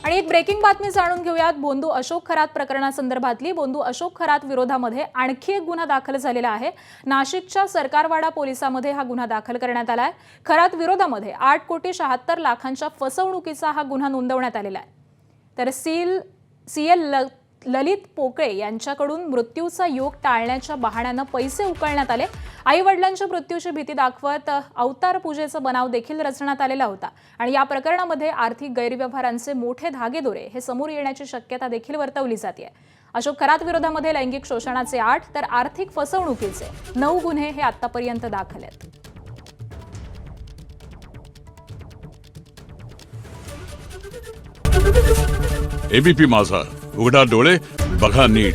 आणि एक ब्रेकिंग बातमी जाणून घेऊयात। बोंदू अशोक खरात प्रकरणासंदर्भातली बोंदू अशोक खरात विरोधामध्ये आणखी एक गुन्हा दाखल झालेला आहे। नाशिकच्या सरकारवाडा पोलिसांमध्ये हा गुन्हा दाखल करण्यात आलाय। खरात विरोधामध्ये 8,76,00,000च्या फसवणुकीचा हा गुन्हा नोंदवण्यात आलेला आहे। तर सीएल ललित पोकळे यांच्याकडून मृत्यूचा योग टाळण्याच्या बहाण्याने पैसे उकळण्यात आले। आई वडिलांच्या मृत्यूची भीती दाखवत अवतार पूजेचा बनाव देखील रचण्यात आलेला होता आणि या प्रकरणामध्ये आर्थिक गैरव्यवहारांचे मोठे धागेदोरे हे समोर येण्याची शक्यता देखील वर्तवली जाते। अशोक खरात विरोधामध्ये लैंगिक शोषणाचे 8 तर आर्थिक फसवणुकीचे 9 गुन्हे हे आतापर्यंत दाखल आहेत। एबीपी माझा, उघडा डोळे बघा नीट।